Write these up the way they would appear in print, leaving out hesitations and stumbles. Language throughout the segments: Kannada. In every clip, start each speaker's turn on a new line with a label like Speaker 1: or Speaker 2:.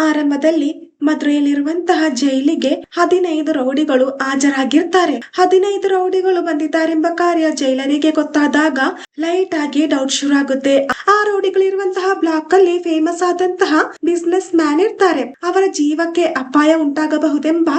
Speaker 1: ಆರಂಭದಲ್ಲಿ ಮದುವೆಯಲ್ಲಿರುವಂತಹ ಜೈಲಿಗೆ 15 ರೌಡಿಗಳು ಹಾಜರಾಗಿರ್ತಾರೆ. 15 ರೌಡಿಗಳು ಬಂದಿದ್ದಾರೆಂಬ ಕಾರ್ಯ ಜೈಲರಿಗೆ ಗೊತ್ತಾದಾಗ ಲೈಟ್ ಆಗಿ ಡೌಟ್ ಶುರು ಆಗುತ್ತೆ. ಆ ರೌಡಿಗಳಿರುವಂತಹ ಬ್ಲಾಕ್ ಅಲ್ಲಿ ಫೇಮಸ್ ಆದಂತಹ ಬಿಸ್ನೆಸ್ ಮ್ಯಾನ್ ಇರ್ತಾರೆ. ಅವರ ಜೀವಕ್ಕೆ ಅಪಾಯ ಉಂಟಾಗಬಹುದೆಂಬ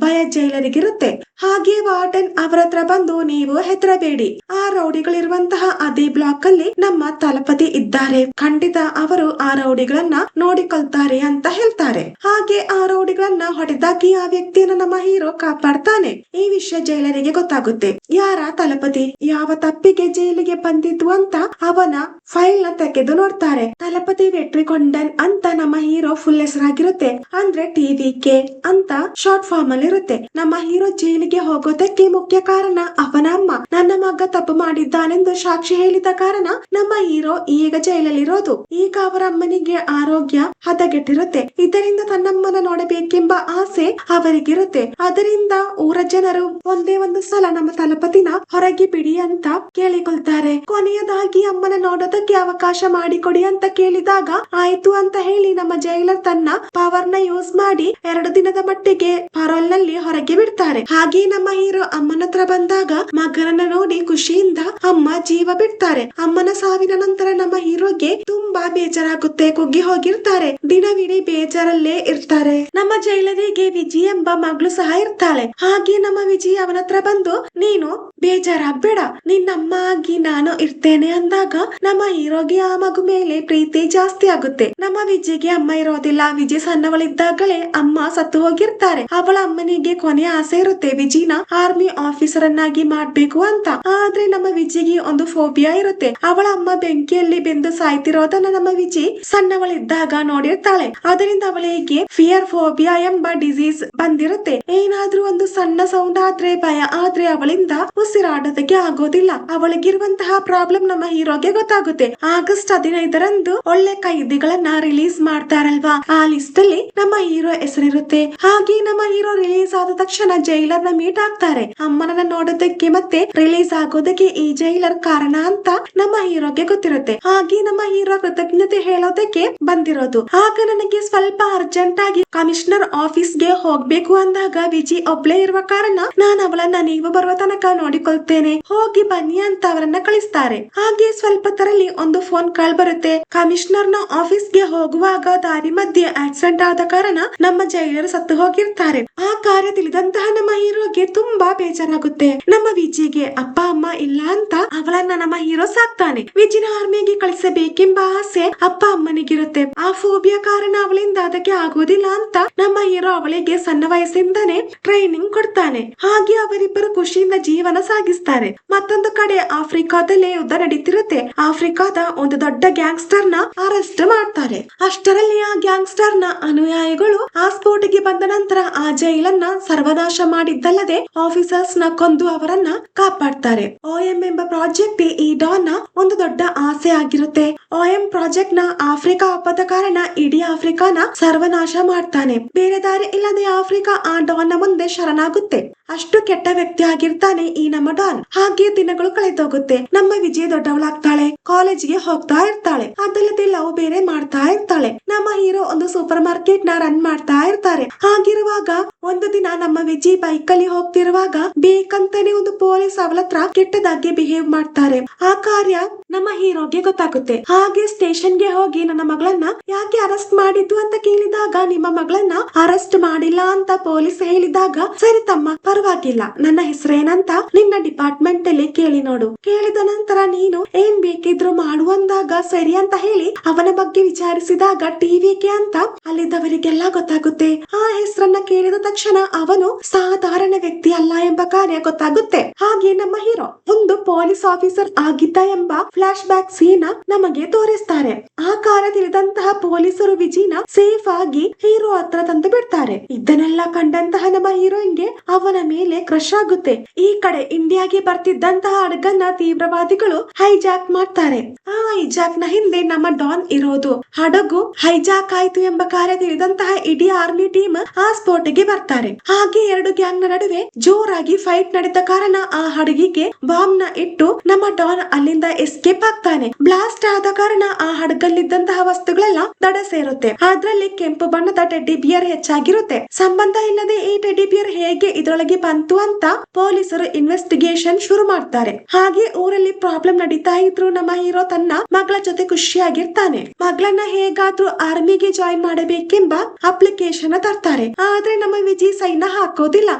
Speaker 1: ಭಯ ಜೈಲರಿಗಿರುತ್ತೆ. ಹಾಗೆ ವಾರ್ಡನ್ ಅವರ ಹತ್ರ ಬಂದು, ನೀವು ಹೆದರಬೇಡಿ, ಆ ರೌಡಿಗಳಿರುವಂತಹ ಅದೇ ಬ್ಲಾಕ್ ಅಲ್ಲಿ ನಮ್ಮ ತಲಪತಿ ಇದ್ದಾರೆ, ಖಂಡಿತ ಅವರು ಆ ರೌಡಿಗಳನ್ನ ನೋಡಿಕೊಳ್ತಾರೆ ಅಂತ ಹೇಳ್ತಾರೆ. ಹಾಗೆ ಆ ರೌಡಿಗಳನ್ನ ಹೊಡೆದಾಕಿ ಆ ವ್ಯಕ್ತಿಯನ್ನ ನಮ್ಮ ಹೀರೋ ಕಾಪಾಡ್ತಾನೆ. ಈ ವಿಷಯ ಜೈಲರಿಗೆ ಗೊತ್ತಾಗುತ್ತೆ. ಯಾರ ತಲಪತಿ ಯಾವ ತಪ್ಪಿಗೆ ಜೈಲಿಗೆ ಬಂದಿದ್ದು ಅಂತ ಅವನ ಫೈಲ್ ನ ತೆಗೆದು ನೋಡ್ತಾರೆ. ತಲಪತಿ ವೆಟ್ರಿಕೊಂಡನ್ ಅಂತ ನಮ್ಮ ಹೀರೋ ಫುಲ್ ಹೆಸರಾಗಿರುತ್ತೆ. ಅಂದ್ರೆ TVK ಅಂತ ಶಾರ್ಟ್ ಫಾರ್ಮ್ ಅಲ್ಲಿ ಇರುತ್ತೆ. ನಮ್ಮ ಹೀರೋ ಜೈಲಿಗೆ ಹೋಗೋದಕ್ಕೆ ಮುಖ್ಯ ಕಾರಣ ಅವನ ಅಮ್ಮ. ನನ್ನ ಮಗ ತಪ್ಪು ಮಾಡಿದ್ದಾನೆಂದು ಸಾಕ್ಷಿ ಹೇಳಿದ ಕಾರಣ ನಮ್ಮ ಹೀರೋ ಈಗ ಜೈಲಲ್ಲಿರೋದು. ಈಗ ಅವರ ಅಮ್ಮನಿಗೆ ಆರೋಗ್ಯ ಹದಗೆಟ್ಟಿರುತ್ತೆ. ಇದರಿಂದ ತನ್ನಮ್ಮನ ನೋಡಬೇಕೆಂಬ ಆಸೆ ಅವರಿಗಿರುತ್ತೆ. ಅದರಿಂದ ಊರ ಜನರು ಒಂದೇ ಒಂದು ಸಲ ನಮ್ಮ ತಲಪತಿನ ಹೊರಗೆ ಬಿಡಿ ಅಂತ ಕೇಳಿಕೊಳ್ತಾರೆ. ಕೊನೆಯದಾಗಿ ಅಮ್ಮನ ನೋಡೋದಕ್ಕೆ ಅವಕಾಶ ಮಾಡಿಕೊಡಿ ಅಂತ ಕೇಳಿದಾಗ ಆಯ್ತು ಅಂತ ಹೇಳಿ ನಮ್ಮ ಜೈಲರ್ ತನ್ನ ಪವರ್ ನ ಯೂಸ್ ಮಾಡಿ 2 ದಿನದ ಮಟ್ಟಿಗೆ ಪರೋಲ್ ನಲ್ಲಿ ಹೊರಗೆ ಬಿಡ್ತಾರೆ. ಹಾಗೆ ನಮ್ಮ ಹೀರೋ ಅಮ್ಮನ ಹತ್ರ ಬಂದಾಗ ಮಗನನ್ನ ನೋಡಿ ಖುಷಿಯಿಂದ ಅಮ್ಮ ಜೀವ ಬಿಡ್ತಾರೆ. ಅಮ್ಮನ ಸಾವಿನ ನಂತರ ನಮ್ಮ ಹೀರೋಗೆ ತುಂಬಾ ಬೇಜಾರಾಗುತ್ತೆ. ಕುಗ್ಗಿ ಹೋಗಿರ್ತಾರೆ. ದಿನವಿಡೀ ಬೇಜಾರಲ್ಲೇ ಇರ್ತಾರೆ. ನಮ್ಮ ಜೈಲರಿಗೆ ವಿಜಿ ಎಂಬ ಮಗಳು ಸಹ ಇರ್ತಾಳೆ. ಹಾಗೆ ನಮ್ಮ ವಿಜಿ ಅವನ ಹತ್ರ ಬಂದು, ನೀನು ಬೇಜಾರಾಗ್ಬೇಡ, ನಿನ್ನಮ್ಮ ಆಗಿ ನಾನು ಇರ್ತೇನೆ ಅಂದಾಗ ನಮ್ಮ ಹೀರೋಗೆ ಆ ಮಗು ಮೇಲೆ ಪ್ರೀತಿ ಜಾಸ್ತಿ ಆಗುತ್ತೆ. ನಮ್ಮ ವಿಜಿಗೆ ಅಮ್ಮ ಇರೋದಿಲ್ಲ. ವಿಜಿ ಸಣ್ಣವಳಿದ್ದಾಗಲೇ ಅಮ್ಮ ಸತ್ತು ಹೋಗಿರ್ತಾರೆ. ಅವಳ ಅಮ್ಮನಿಗೆ ಕೊನೆಯ ಆಸೆ ಇರುತ್ತೆ, ವಿಜಿನ ಆರ್ಮಿ ಆಫೀಸರ್ ಅನ್ನಾಗಿ ಮಾಡ್ಬೇಕು ಅಂತ. ಆದ್ರೆ ನಮ್ಮ ವಿಜಿಗೆ ಒಂದು ಫೋಬಿಯಾ ಇರುತ್ತೆ. ಅವಳ ಅಮ್ಮ ಬೆಂಕಿಯಲ್ಲಿ ಬೆಂದು ಸಾಯ್ತಿರೋದನ್ನ ನಮ್ಮ ವಿಜಿ ಸಣ್ಣವಳಿದ್ದಾಗ ನೋಡಿರ್ತಾಳೆ. ಅದರಿಂದ ಅವಳಿಗೆ ಫಿಯರ್ ಫೋಬಿಯಾ ಎಂಬ ಡಿಸೀಸ್ ಬಂದಿರುತ್ತೆ. ಏನಾದ್ರೂ ಒಂದು ಸಣ್ಣ ಸೌಂಡ್ ಆದ್ರೆ, ಭಯ ಆದ್ರೆ ಅವಳಿಂದ ಉಸಿರಾಡೋದಕ್ಕೆ ಆಗೋದಿಲ್ಲ. ಅವಳಿಗಿರುವಂತಹ ಪ್ರಾಬ್ಲಮ್ ನಮ್ಮ ಹೀರೋಗೆ ಗೊತ್ತಾಗುತ್ತೆ. ಆಗಸ್ಟ್ 15ರಂದು ಒಳ್ಳೆ ಕೈದಿಗಳನ್ನ ರಿಲೀಸ್ ಮಾಡ್ತಾರಲ್ವಾ, ಆ ಲಿಸ್ಟ್ ಅಲ್ಲಿ ನಮ್ಮ ಹೀರೋ ಹೆಸರಿರುತ್ತೆ. ಹಾಗೆ ನಮ್ಮ ಹೀರೋ ರಿಲೀಸ್ ಆದ ತಕ್ಷಣ ಜೈಲರ್ ನ ಮೀಟ್ ಆಗ್ತಾರೆ. ಅಮ್ಮನನ್ನ ನೋಡೋದಕ್ಕೆ ಮತ್ತೆ ರಿಲೀಸ್ ಆಗೋದಕ್ಕೆ ಈ ಜೈಲರ್ ಕಾರಣ ಅಂತ ನಮ್ಮ ಹೀರೋಗೆ ಗೊತ್ತಿರುತ್ತೆ. ಹಾಗೆ ನಮ್ಮ ಹೀರೋ ಕೃತಜ್ಞತೆ ಹೇಳೋದಕ್ಕೆ ಬಂದಿರೋದು. ಆಗ ನನಗೆ ಸ್ವಲ್ಪ ಅರ್ಜೆಂಟ್ ಆಗಿ ಕಮಿಷನರ್ ಆಫೀಸ್ಗೆ ಹೋಗ್ಬೇಕು ಅಂದಾಗ ವಿಜಿ ಒಬ್ಳೇ ಇರುವ ಕಾರಣ ನಾನು ಅವಳನ್ನ ನೀವು ಬರುವ ತನಕ ನೋಡಿಕೊಳ್ತೇನೆ, ಹೋಗಿ ಬನ್ನಿ ಅಂತ ಅವರನ್ನ ಕಳಿಸ್ತಾರೆ. ಹಾಗೆ ಸ್ವಲ್ಪ ತರಲ್ಲಿ ಒಂದು ಫೋನ್ ಕಾಲ್ ಬರುತ್ತೆ. ಕಮಿಷನರ್ ನ ಆಫೀಸ್ಗೆ ಹೋಗುವಾಗ ದಾರಿ ಮಧ್ಯೆ ಆಕ್ಸಿಡೆಂಟ್ ಆದ ಕಾರಣ ನಮ್ಮ ಜೈಲರು ಸತ್ತು ಹೋಗಿರ್ತಾರೆ. ಆ ಕಾರ್ಯ ತಿಳಿದಂತಹ ನಮ್ಮ ಹೀರೋಗೆ ತುಂಬಾ ಬೇಜಾರಾಗುತ್ತೆ. ನಮ್ಮ ವಿಜಿಗೆ ಅಪ್ಪ ಅಮ್ಮ ಇಲ್ಲ ಅಂತ ಅವಳನ್ನ ನಮ್ಮ ಹೀರೋ ಸಾಕ್ತಾನೆ. ವಿಜಿನ ಆರ್ಮಿಗೆ ಕಳಿಸಬೇಕೆಂಬ ಆಸೆ ಅಪ್ಪ ಅಮ್ಮನಿಗಿರುತ್ತೆ. ಆ ಫೋಬಿಯಾ ಕಾರಣ ಅವಳಿಂದ ಅದಕ್ಕೆ ಆಗೋದಿಲ್ಲ ಅಂತ ನಮ್ಮ ಹೀರೋ ಅವಳಿಗೆ ಸಣ್ಣ ವಯಸ್ಸಿಂದನೇ ಟ್ರೈನಿಂಗ್ ಕೊಡ್ತಾನೆ. ಹಾಗೆ ಅವರಿಬ್ಬರು ಖುಷಿಯಿಂದ ಜೀವನ ಸಾಗಿಸ್ತಾರೆ. ಮತ್ತೊಂದು ಕಡೆ ಆಫ್ರಿಕಾದಲ್ಲಿ ಯುದ್ಧ ನಡೀತಿರುತ್ತೆ. ಆಫ್ರಿಕಾದ ಒಂದು ದೊಡ್ಡ ಗ್ಯಾಂಗ್ಸ್ಟರ್ ನ ಅರೆಸ್ಟ್ ಮಾಡ್ತಾರೆ. ಅಷ್ಟರಲ್ಲಿ ಆ ಗ್ಯಾಂಗ್ಸ್ಟರ್ ನ ಅನುಯಾಯಿಗಳು ಆ ಸ್ಫೋಟಿಗೆ ಬಂದ ನಂತರ ಆ ಜೈಲನ್ನ ಸರ್ವನಾಶ ಮಾಡಿದ್ದಲ್ಲದೆ ಆಫೀಸರ್ಸ್ ನ ಕೊಂದು ಅವರನ್ನ ಕಾಪಾಡ್ತಾರೆ. OM ಎಂಬ ಪ್ರಾಜೆಕ್ಟ್ ಈ ಡಾನ್ ನ ಒಂದು ದೊಡ್ಡ ಆಸೆ ಆಗಿರುತ್ತೆ. OM ಪ್ರಾಜೆಕ್ಟ್ ನ ಆಫ್ರಿಕಾ ಹಬ್ಬದ ಕಾರಣ ಇಡೀ ಆಫ್ರಿಕಾನ ಸರ್ವನಾಶ ಮಾಡ್ತಾನೆ. ಬೇರೆ ದಾರಿ ಇಲ್ಲದೆ ಆಫ್ರಿಕಾ ಆ ಡಾನ್ ನ ಮುಂದೆ ಶರಣಾಗುತ್ತೆ. ಅಷ್ಟು ಕೆಟ್ಟ ವ್ಯಕ್ತಿ ಆಗಿರ್ತಾನೆ ಈ ನಮ್ಮ ಡಾನ್. ಹಾಗೆ ದಿನಗಳು ಕಳೆದೋಗುತ್ತೆ. ನಮ್ಮ ವಿಜಯ್ ದೊಡ್ಡವಳಾಗ್ತಾಳೆ, ಕಾಲೇಜ್ಗೆ ಹೋಗ್ತಾ ಇರ್ತಾಳೆ. ಅದಲ್ಲದೆ ಲವ್ ಬೇರೆ ಮಾಡ್ತಾ ಇರ್ತಾಳೆ. ನಮ್ಮ ಹೀರೋ ಒಂದು ಸೂಪರ್ ಮಾರ್ಕೆಟ್ ನ ರನ್ ಮಾಡ್ತಾ ಇರ್ತಾರೆ. ಹಾಗಿರುವಾಗ ಒಂದು ದಿನ ನಮ್ಮ ವಿಜಯ್ ಬೈಕ್ ಅಲ್ಲಿ ಹೋಗ್ತಿರುವಾಗ ಬೇಕಂತಾನೆ ಒಂದು ಪೊಲೀಸ್ ಅವಳ ಹತ್ರ ಕೆಟ್ಟದಾಗಿ ಬಿಹೇವ್ ಮಾಡ್ತಾರೆ. ಆ ಕಾರ್ಯ ನಮ್ಮ ಹೀರೋಗೆ ಗೊತ್ತಾಗುತ್ತೆ. ಹಾಗೆ ಸ್ಟೇಷನ್ ಗೆ ಹೋಗಿ ನನ್ನ ಮಗಳನ್ನ ಯಾಕೆ ಅರೆಸ್ಟ್ ಮಾಡಿದ್ದು ಅಂತ ಕೇಳಿದಾಗ, ನಿಮ್ಮ ಮಗಳನ್ನ ಅರೆಸ್ಟ್ ಮಾಡಿಲ್ಲ ಅಂತ ಪೊಲೀಸ್ ಹೇಳಿದಾಗ, ಸರಿ ತಮ್ಮ ಪರವಾಗಿಲ್ಲ, ನನ್ನ ಹೆಸರೇನಂತ ನಿನ್ನ ಡಿಪಾರ್ಟ್ಮೆಂಟ್ ಅಲ್ಲಿ ಕೇಳಿ ನೋಡು, ಕೇಳಿದ ನಂತರ ನೀನು ಏನ್ ಬೇಕಿದ್ರು ಮಾಡು ಅಂದಾಗ ಸರಿ ಅಂತ ಹೇಳಿ ಅವನ ಬಗ್ಗೆ ವಿಚಾರಿಸಿದಾಗ TVK ಅಂತ ಅಲ್ಲಿದ್ದವರಿಗೆಲ್ಲ ಗೊತ್ತಾಗುತ್ತೆ. ಆ ಹೆಸರನ್ನ ಕೇಳಿದ ತಕ್ಷಣ ಅವನು ಸಾಧಾರಣ ವ್ಯಕ್ತಿ ಅಲ್ಲ ಎಂಬ ಕಾರ್ಯ ಗೊತ್ತಾಗುತ್ತೆ. ಹಾಗೆ ನಮ್ಮ ಹೀರೋ ಒಂದು ಪೊಲೀಸ್ ಆಫೀಸರ್ ಆಗಿದ್ದ ಎಂಬ ಫ್ಲಾಶ್ ಬ್ಯಾಕ್ ಸೀನ್ ನಮಗೆ ತೋರಿಸ್ತಾರೆ. ಆ ಕಾರ್ಯ ತಿಳಿದಂತಹ ಪೊಲೀಸರು ವಿಜಿನ ಸೇಫ್ ಆಗಿ ಹೀರೋ ಹತ್ರ ತಂದು ಬಿಡ್ತಾರೆ. ಇದನ್ನೆಲ್ಲ ಕಂಡಂತಹ ನಮ್ಮ ಹೀರೋಯಿನ್ಗೆ ಅವನ ಮೇಲೆ ಕ್ರಶ್ ಆಗುತ್ತೆ. ಈ ಕಡೆ ಇಂಡಿಯಾಗೆ ಬರ್ತಿದ್ದಂತಹ ಹಡಗನ್ನ ತೀವ್ರವಾದಿಗಳು ಹೈಜಾಕ್ ಮಾಡ್ತಾರೆ. ಆ ಹೈಜಾಕ್ ನ ಹಿಂದೆ ನಮ್ಮ ಡಾನ್ ಇರೋದು. ಹಡಗು ಹೈಜಾಕ್ ಆಯ್ತು ಎಂಬ ಕಾರ್ಯ ತಿಳಿದಂತಹ ಇಡೀ ಆರ್ಮಿ ಟೀಮ್ ಆ ಸ್ಪಾಟ್ ಗೆ ಬರ್ತಾರೆ. ಹಾಗೆ ಎರಡು ಗ್ಯಾಂಗ್ ನ ನಡುವೆ ಜೋರಾಗಿ ಫೈಟ್ ನಡೆದ ಕಾರಣ ಆ ಹಡಗಿಗೆ ಬಾಂಬ್ ನ ಇಟ್ಟು ನಮ್ಮ ಡಾನ್ ಅಲ್ಲಿಂದ ಎಸ್ಕೇಪ್ ಆಗ್ತಾನೆ. ಬ್ಲಾಸ್ಟ್ ಆದ ಕಾರಣ ಆ ಹಡಗಲ್ಲಿದ್ದಂತಹ ವಸ್ತುಗಳೆಲ್ಲ ದಡ ಸೇರುತ್ತೆ. ಅದ್ರಲ್ಲಿ ಕೆಂಪು ಬಣ್ಣದ ಟೆಡ್ಡಿ ಬಿಯರ್ ಹೆಚ್ಚಾಗಿರುತ್ತೆ. ಸಂಬಂಧ ಇಲ್ಲದೆ ಈ ಟೆಡ್ಡಿ ಬಿಯರ್ ಹೇಗೆ ಇದ್ರೊಳಗೆ ಬಂತು ಅಂತ ಪೊಲೀಸರು ಇನ್ವೆಸ್ಟಿಗೇಷನ್ ಶುರು ಮಾಡ್ತಾರೆ. ಹಾಗೆ ಊರಲ್ಲಿ ಪ್ರಾಬ್ಲಮ್ ನಡೀತಾ ಇದ್ರು ನಮ್ಮ ಹೀರೋ ತನ್ನ ಮಗಳ ಜೊತೆ ಖುಷಿಯಾಗಿರ್ತಾನೆ. ಮಗಳನ್ನ ಹೇಗಾದ್ರೂ ಆರ್ಮಿಗೆ ಜಾಯಿನ್ ಮಾಡಬೇಕೆಂಬ ಅಪ್ಲಿಕೇಶನ್ ತರ್ತಾರೆ. ಆದ್ರೆ ನಮ್ಮ ವಿಜಿ ಸೈನ್ ಹಾಕೋದಿಲ್ಲ.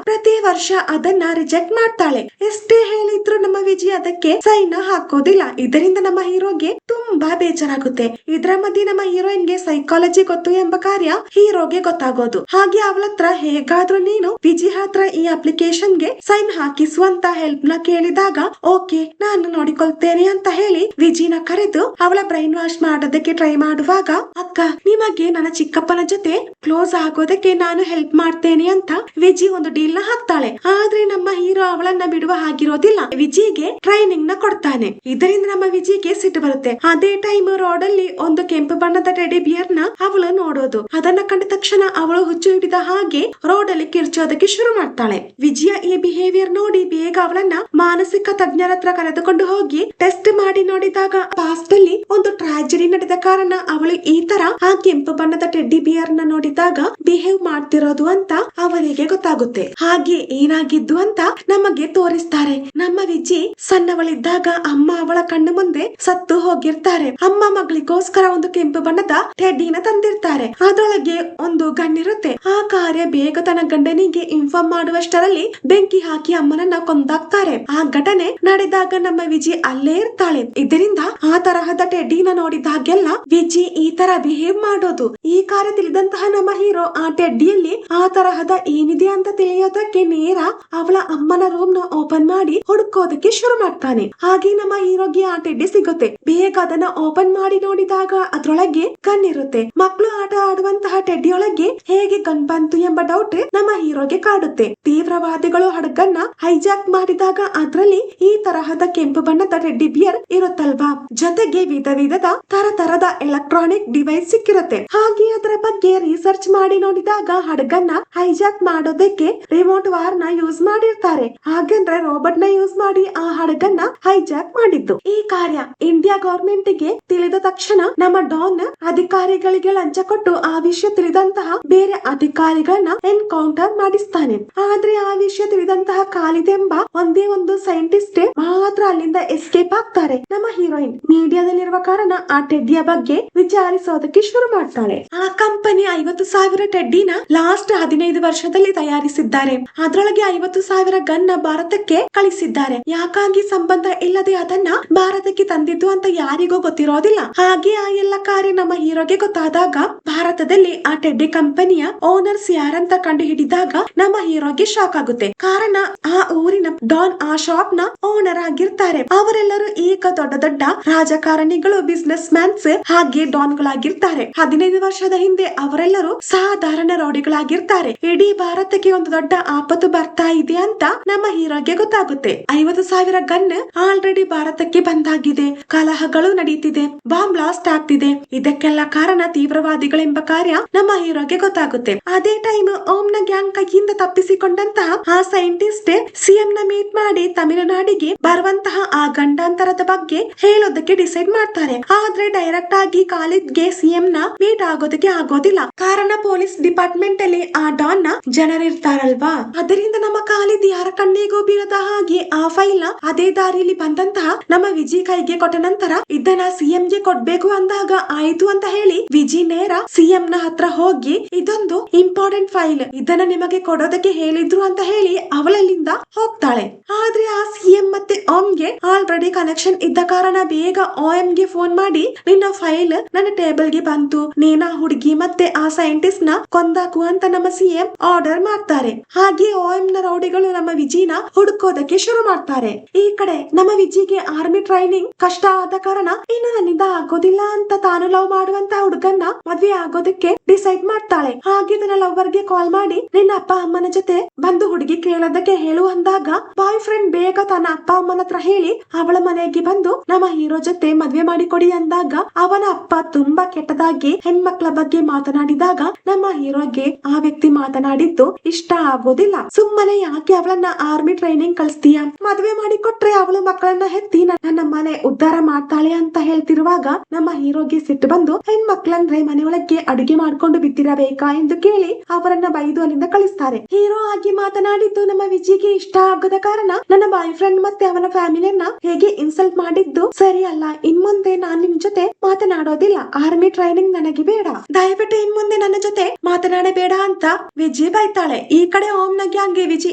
Speaker 1: ಪ್ರತಿ ವರ್ಷ ಅದನ್ನ ರಿಜೆಕ್ಟ್ ಮಾಡ್ತಾಳೆ. ಎಷ್ಟೇ ಹೇಳಿದ್ರು ನಮ್ಮ ವಿಜಿ ಅದಕ್ಕೆ ಸೈನ್ ಹಾಕೋದಿಲ್ಲ. ಇದರಿಂದ ನಮ್ಮ ಹೀರೋಗೆ ತುಂಬಾ ಬೇಜಾರಾಗುತ್ತೆ. ಇದರ ಮಧ್ಯೆ ನಮ್ಮ ಹೀರೋಯಿನ್ ಗೆ ಸೈಕಾಲಜಿ ಗೊತ್ತು ಎಂಬ ಕಾರ್ಯ ಹೀರೋಗೆ ಗೊತ್ತಾಗೋದು. ಹಾಗೆ ಅವಳತ್ರ ಹೇಗಾದ್ರೂ ನೀನು ವಿಜಿ ಹತ್ರ ಈ ಅಪ್ಲಿಕೇಶನ್ ಗೆ ಸೈನ್ ಹಾಕಿಸುವಂತ ಹೆಲ್ಪ್ ನ ಕೇಳಿದಾಗ ಓಕೆ ನಾನು ನೋಡಿಕೊಳ್ತೇನೆ ಅಂತ ಹೇಳಿ ವಿಜಿನ ಕರೆದು ಅವಳ ಬ್ರೈನ್ ವಾಶ್ ಮಾಡೋದಕ್ಕೆ ಟ್ರೈ ಮಾಡುವಾಗ, ಅಕ್ಕ ನಿಮಗೆ ನನ್ನ ಚಿಕ್ಕಪ್ಪನ ಜೊತೆ ಕ್ಲೋಸ್ ಆಗೋದಕ್ಕೆ ನಾನು ಹೆಲ್ಪ್ ಮಾಡ್ತೇನೆ ಅಂತ ವಿಜಿ ಒಂದು ಡೀಲ್ ನ ಹಾಕ್ತಾಳೆ. ಆದ್ರೆ ನಮ್ಮ ಹೀರೋ ಅವಳನ್ನ ಬಿಡುವ ಹಾಗಿರೋದಿಲ್ಲ. ವಿಜಿಗೆ ಟ್ರೈನಿಂಗ್ ನ ಕೊಡ್ತಾನೆ. ಇದರಿಂದ ನಮ್ಮ ವಿಜಿಗೆ ಸಿಟ್ಟು ಬರುತ್ತೆ. ಅದೇ ಟೈಮ್ ರೋಡ್ ಅಲ್ಲಿ ಒಂದು ಕೆಂಪು ಬಣ್ಣದ ಟೆಡಿ ಬಿಯರ್ ನ ಅವಳು ನೋಡೋದು. ಅದನ್ನ ಕಂಡ ತಕ್ಷಣ ಅವಳು ಹುಚ್ಚು ಹಿಡಿದ ಹಾಗೆ ರೋಡ್ ಅಲ್ಲಿ ಕಿರ್ಚೋದಕ್ಕೆ ಶುರು ಮಾಡ್ತಾಳೆ. ವಿಜಯ ಈ ಬಿಹೇವಿಯರ್ ನೋಡಿ ಬೇಗ ಅವಳನ್ನ ಮಾನಸಿಕ ತಜ್ಞರ ಹತ್ರ ಕರೆದುಕೊಂಡು ಹೋಗಿ ಟೆಸ್ಟ್ ಮಾಡಿ ನೋಡಿದಾಗ ಪಾಸ್ಟ್ ಅಲ್ಲಿ ಒಂದು ಟ್ರಾಜಿಡಿ ನಡೆದ ಕಾರಣ ಅವಳು ಈ ತರ ಆ ಕೆಂಪು ಬಣ್ಣದ ಟೆಡ್ಡಿ ಬಿಯರ್ ನ ನೋಡಿದಾಗ ಬಿಹೇವ್ ಮಾಡ್ತಿರೋದು ಅಂತ ಅವರಿಗೆ ಗೊತ್ತಾಗುತ್ತೆ. ಹಾಗೆ ಏನಾಗಿದ್ದು ಅಂತ ನಮಗೆ ತೋರಿಸ್ತಾರೆ. ನಮ್ಮ ವಿಜಿ ಸಣ್ಣವಳಿದ್ದಾಗ ಅಮ್ಮ ಅವಳ ಕಣ್ಣು ಮುಂದೆ ಸತ್ತು ಹೋಗಿರ್ತಾರೆ. ಅಮ್ಮ ಮಗಳಿಗೋಸ್ಕರ ಒಂದು ಕೆಂಪು ಬಣ್ಣದ ಟೆಡ್ಡಿನ ತಂದಿರ್ತಾರೆ. ಅದರೊಳಗೆ ಒಂದು ಗಣ್ಣಿರುತ್ತೆ. ಆ ಕಾರ್ಯ ಬೇಗ ತನ್ನ ಗಂಡನಿಗೆ ಇನ್ಫಾರ್ಮ್ ಮಾಡುವಷ್ಟರಲ್ಲಿ ಬೆಂಕಿ ಹಾಕಿ ಅಮ್ಮನನ್ನ ಕೊಂದಾಕ್ತಾರೆ. ಆ ಘಟನೆ ನಡೆದಾಗ ನಮ್ಮ ವಿಜಿ ಅಲ್ಲೇ ಇರ್ತಾಳೆ. ಇದರಿಂದ ಆ ತರಹದ ಟೆಡ್ಡಿನ ನೋಡಿದಾಗೆಲ್ಲ ವಿಜಿ ಈ ತರ ಬಿಹೇವ್ ಮಾಡೋದು. ಈ ಕಾರ್ಯ ತಿಳಿದಂತಹ ನಮ್ಮ ಹೀರೋ ಆ ಟೆಡ್ಡಿಯಲ್ಲಿ ಆ ತರಹದ ಏನಿದೆ ಅಂತ ತಿಳಿಯೋದಕ್ಕೆ ನೇರ ಅವಳ ಅಮ್ಮನ ರೂಮ್ ನ ಓಪನ್ ಮಾಡಿ ಹುಡುಕೋದಕ್ಕೆ ಶುರು ಮಾಡ್ತಾನೆ. ಹಾಗೆ ನಮ್ಮ ಹೀರೋಗೆ ಆ ಟೆಡ್ಡಿ ಸಿಗುತ್ತೆ. ಬೇಗ ಅದನ್ನ ಓಪನ್ ಮಾಡಿ ನೋಡಿದಾಗ ಅದ್ರೊಳಗೆ ಗನ್ ಇರುತ್ತೆ. ಮಕ್ಕಳು ಆಟ ಆಡುವಂತಹ ಟೆಡ್ಡಿಯೊಳಗೆ ಹೇಗೆ ಗನ್ ಬಂತು ಎಂಬ ಡೌಟ್ ನಮ್ಮ ಹೀರೋಗೆ ಕಾಡುತ್ತೆ. ತೀವ್ರವಾದಿಗಳು ಹಡಗನ್ನ ಹೈಜಾಕ್ ಮಾಡಿದಾಗ ಅದ್ರಲ್ಲಿ ಈ ತರಹದ ಕೆಂಪು ಬಣ್ಣದ ಟೆಡ್ಡಿ ಬಿಯರ್ ಇರುತ್ತಲ್ವಾ, ಜೊತೆಗೆ ವಿಧ ವಿಧದ ತರದ ಎಲೆಕ್ಟ್ರಾನಿಕ್ ಡಿವೈಸ್ ಸಿಕ್ಕಿರುತ್ತೆ. ಹಾಗೆ ಅದರ ಬಗ್ಗೆ ರಿಸರ್ಚ್ ಮಾಡಿ ನೋಡಿದಾಗ ಹಡಗನ್ನ ಹೈಜಾಕ್ ಮಾಡೋದಕ್ಕೆ ರಿಮೋಟ್ ವಾರ್ ನ ಯೂಸ್ ಮಾಡಿರ್ತಾರೆ. ಹಾಗಂದ್ರೆ ರೋಬೋಟ್ ನ ಯೂಸ್ ಮಾಡಿ ಆ ಹಡಗನ್ನ ಹೈಜಾಕ್ ಮಾಡಿದ್ದು. ಈ ಕಾರ್ಯ ಇಂಡಿಯಾ ಗವರ್ಮೆಂಟ್ ಗೆ ತಿಳಿದ ತಕ್ಷಣ ನಮ್ಮ ಡಾನ್ ಅಧಿಕಾರಿಗಳಿಗೆ ಲಂಚ ಕೊಟ್ಟು ಆ ವಿಷಯ ತಿಳಿದಂತಹ ಬೇರೆ ಅಧಿಕಾರಿಗಳನ್ನ ಎನ್ಕೌಂಟರ್ ಮಾಡಿಸ್ತಾನೆ. ಆದ್ರೆ ಆ ವಿಷಯ ತಿಳಿದಂತಹ ಖಾಲಿದ್ ಎಂಬ ಒಂದೇ ಒಂದು ಸೈಂಟಿಸ್ಟ್ ಮಾತ್ರ ಅಲ್ಲಿಂದ ಎಸ್ಕೇಪ್ ಆಗ್ತಾರೆ. ನಮ್ಮ ಹೀರೋಯಿನ್ ಮೀಡಿಯಾದಲ್ಲಿರುವ ಕಾರಣ ಆ ಟೆಡ್ಡಿಯ ಬಗ್ಗೆ ವಿಚಾರಿಸೋದಕ್ಕೆ ಶುರು ಮಾಡ್ತಾಳೆ. ಆ ಕಂಪನಿ 50,000 ಟೆಡ್ಡಿನ ಲಾಸ್ಟ್ 15 ವರ್ಷದಲ್ಲಿ ತಯಾರಿಸಿದ್ದಾರೆ. ಅದರೊಳಗೆ 50,000 ಗನ್ನ ಭಾರತಕ್ಕೆ ಕಳಿಸಿದ್ದಾರೆ. ಯಾಕಾಗಿ ಸಂಬಂಧ ಇಲ್ಲದೆ ಅದನ್ನ ಭಾರತಕ್ಕೆ ತಂದಿದ್ದು ಅಂತ ಯಾರಿಗೂ ಗೊತ್ತಿರೋದಿಲ್ಲ. ಹಾಗೆ ಆ ಎಲ್ಲ ಕಾರ್ಯ ನಮ್ಮ ಹೀರೋಗೆ ಗೊತ್ತಾದಾಗ ಭಾರತದಲ್ಲಿ ಆ ಟೆಡ್ಡಿ ಕಂಪನಿಯ ಓನರ್ಸ್ ಯಾರಂತ ಕಂಡು ಹಿಡಿದಾಗ ನಮ್ಮ ಹೀರೋಗೆ ಶಾಕ್ ಆಗುತ್ತೆ. ಕಾರಣ ಆ ಊರಿನ ಡಾನ್ ಆ ಶಾಪ್ ನ ಓನರ್ ಆಗಿರ್ತಾರೆ. ಅವರೆಲ್ಲರೂ ಈಗ ದೊಡ್ಡ ದೊಡ್ಡ ರಾಜಕಾರಣಿಗಳು, ಬಿಸಿನೆಸ್ ಮ್ಯಾನ್ಸ್ ಹಾಗೆ ಡಾನ್ ಗಳಾಗಿರ್ತಾರೆ. 15 ವರ್ಷದ ಹಿಂದೆ ಅವರೆಲ್ಲರೂ ಸಾಧಾರಣ ರೌಡಿಗಳಾಗಿರ್ತಾರೆ. ಇಡೀ ಭಾರತಕ್ಕೆ ಒಂದು ದೊಡ್ಡ ಆಪತ್ತು ಬರ್ತಾ ಇದೆ ಅಂತ ನಮ್ಮ ಹೀರೋಗೆ ಗೊತ್ತಾಗುತ್ತೆ. 50,000 ಗನ್ ಆಲ್ರೆಡಿ ಭಾರತಕ್ಕೆ ಬಂದಾಗಿದೆ. ಕಲಹಗಳು ನಡೀತಿದೆ, ಬಾಂಬ್ ಬ್ಲಾಸ್ಟ್ ಆಗ್ತಿದೆ. ಇದಕ್ಕೆಲ್ಲ ಕಾರಣ ತೀವ್ರವಾದಿಗಳೆಂಬ ಕಾರ್ಯ ನಮ್ಮ ಹೀರೋಗೆ ಗೊತ್ತಾಗುತ್ತೆ. ಅದೇ ಟೈಮ್ ಓಂ ನ ಗ್ಯಾಂಗ್ ಕೈಯಿಂದ ತಪ್ಪಿಸಿಕೊಂಡಂತಹ ಆ ಸೈಂಟಿಸ್ಟ್ ಸಿಎಂ ನ ಮೀಟ್ ಮಾಡಿ ತಮಿಳುನಾಡಿಗೆ ಬರುವಂತಹ ಆ ಗಂಡಾಂತರದ ಬಗ್ಗೆ ಹೇಳೋದಕ್ಕೆ ಡಿಸೈಡ್ ಮಾಡ್ತಾರೆ. ಆದ್ರೆ ಡೈರೆಕ್ಟ್ ಆಗಿ ಖಾಲಿದ್ಗೆ ಸಿಎಂ ನ ಮೀಟ್ ಆಗೋದಕ್ಕೆ ಆಗೋದಿಲ್ಲ. ಕಾರಣ ಪೊಲೀಸ್ ಡಿಪಾರ್ಟ್ಮೆಂಟ್ ಅಲ್ಲಿ ಆ ಡಾನ್ ನ ಜನರಿರ್ತಾರಲ್ವಾ. ಅದರಿಂದ ನಮ್ಮ ಖಾಲಿದ್ ಯಾರ ಕಣ್ಣಿಗೂ ಬೀಳದ ಹಾಗೆ ಆ ಫೈಲ್ ನ ಅದೇ ದಾರಿಯಲ್ಲಿ ಬಂದಂತಹ ನಮ್ಮ ವಿಜಿ ಕೈಗೆ ಕೊಟ್ಟ ನಂತರ ಇದನ್ನ ಸಿಎಂ ಗೆ ಕೊಡ್ಬೇಕು ಅಂದಾಗ ಆಯ್ತು ಅಂತ ಹೇಳಿ ವಿಜಿ ನೇರ ಸಿಎಂ ನ ಹತ್ರ ಹೋಗಿ ಇದೊಂದು ಇಂಪಾರ್ಟೆಂಟ್ ಫೈಲ್, ಇದನ್ನ ನಿಮಗೆ ಕೊಡೋದಕ್ಕೆ ಹೇಳಿದ್ರು ಅಂತ ಹೇಳಿ ಅವಳಲ್ಲಿಂದ ಹೋಗ್ತಾಳೆ. ಆದ್ರೆ ಆ ಸಿಎಂ ಮತ್ತೆ ಓಂಗೆ ಆಲ್ರೆಡಿ ಕನೆಕ್ಷನ್ ಇದ್ದ ಕಾರಣ ಬೇಗ ಓಎಂ ಗೆ ಫೋನ್ ಮಾಡಿ ನಿನ್ನ ಫೈಲ್ ನನ್ನ ಟೇಬಲ್ ಗೆ ಬಂತು, ನೀನ ಹುಡುಗಿ ಮತ್ತೆ ಆ ಸೈಂಟಿಸ್ಟ್ ನ ಕೊಂದಾಕು ಅಂತ ನಮ್ಮ ಸಿಎಂ ಆರ್ಡರ್ ಮಾಡ್ತಾರೆ. ಹಾಗೆ ಓಎಂ ನ ರೌಡಿಗಳು ನಮ್ಮ ವಿಜಿನ ಹುಡುಕೋದಕ್ಕೆ ಶುರು ಮಾಡ್ತಾರೆ. ಈ ಕಡೆ ನಮ್ಮ ವಿಜಿಗೆ ಆರ್ಮಿ ಟ್ರೈನಿಂಗ್ ಕಷ್ಟ ಆದ ಕಾರಣ ಇನ್ನು ನನ್ನಿಂದ ಆಗೋದಿಲ್ಲ ಅಂತ ತಾನು ಲವ್ ಮಾಡುವಂತ ಹುಡುಗನ್ನ ಮದ್ವೆ ಆಗೋದಕ್ಕೆ ಡಿಸೈಡ್ ಮಾಡ್ತಾಳೆ. ಹಾಗೆ ತನ್ನ ಲವರ್ ಗೆ ಕಾಲ್ ಮಾಡಿ ನಿನ್ನ ಅಪ್ಪ ಅಮ್ಮನ ಜೊತೆ ಬಂದು ಹುಡುಗಿ ಕೇಳೋದಕ್ಕೆ ಹೇಳು ಅಂದಾಗ ಬಾಯ್ ಫ್ರೆಂಡ್ ಬೇಗ ತನ್ನ ಅಪ್ಪ ಅಮ್ಮನ ಹತ್ರ ಹೇಳಿ ಅವಳ ಮನೆಗೆ ಬಂದು ನಮ್ಮ ಹೀರೋ ಜೊತೆ ಮದ್ವೆ ಮಾಡಿ ಕೊಡಿ ಅಂದಾಗ ಅವನ ಅಪ್ಪ ತುಂಬಾ ಕೆಟ್ಟದಾಗಿ ಹೆಣ್ಮಕ್ಳ ಬಗ್ಗೆ ಬಗ್ಗೆ ಮಾತನಾಡಿದಾಗ ನಮ್ಮ ಹೀರೋಗೆ ಆ ವ್ಯಕ್ತಿ ಮಾತನಾಡಿದ್ದು ಇಷ್ಟ ಆಗೋದಿಲ್ಲ. ಸುಮ್ಮನೆ ಯಾಕೆ ಅವಳನ್ನ ಆರ್ಮಿ ಟ್ರೈನಿಂಗ್ ಕಳಿಸ್ತೀಯ, ಮದುವೆ ಮಾಡಿ ಕೊಟ್ರೆ ಅವಳು ಮಕ್ಕಳನ್ನ ಹೆತ್ತಿ ನನ್ನ ಮನೆ ಉದ್ಧಾರ ಮಾಡ್ತಾಳೆ ಅಂತ ಹೇಳ್ತಿರುವಾಗ ನಮ್ಮ ಹೀರೋಗೆ ಸಿಟ್ಟು ಬಂದು ಹೆಣ್ಮಕ್ಳಂದ್ರೆ ಮನೆಯೊಳಗೆ ಅಡುಗೆ ಮಾಡ್ಕೊಂಡು ಬಿತ್ತಿರಬೇಕಾ ಎಂದು ಕೇಳಿ ಅವರನ್ನ ಬೈದು ಅಲ್ಲಿಂದ ಕಳಿಸ್ತಾರೆ. ಹೀರೋ ಆಗಿ ಮಾತನಾಡಿದ್ದು ನಮ್ಮ ವಿಜಿಗೆ ಇಷ್ಟ ಆಗದ ಕಾರಣ ನನ್ನ ಬಾಯ್ ಫ್ರೆಂಡ್ ಮತ್ತೆ ಅವನ ಫ್ಯಾಮಿಲಿಯನ್ನ ಹೇಗೆ ಇನ್ಸಲ್ಟ್ ಮಾಡಿದ್ದು ಸರಿ ಅಲ್ಲ, ಇನ್ ಮುಂದೆ ನಾನ್ ನಿಮ್ ಜೊತೆ ಮಾತನಾಡೋದಿಲ್ಲ, ಆರ್ಮಿ ಟ್ರೈನಿಂಗ್ ನನಗೆ ಬೇಡ, ದಯವಿಟ್ಟು ಇನ್ ಮುಂದೆ ನನ್ನ ಜೊತೆ ಮಾತನಾಡಬೇಡ ಅಂತ ವಿಜಿ ಬೈತಾಳೆ. ಈ ಕಡೆ ಓಂನ ಗ್ಯಾಂಗ್ಗೆ ವಿಜಿ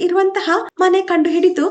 Speaker 1: ಇರುವಂತಹ ಮನೆ ಕಂಡು ಹಿಡಿದು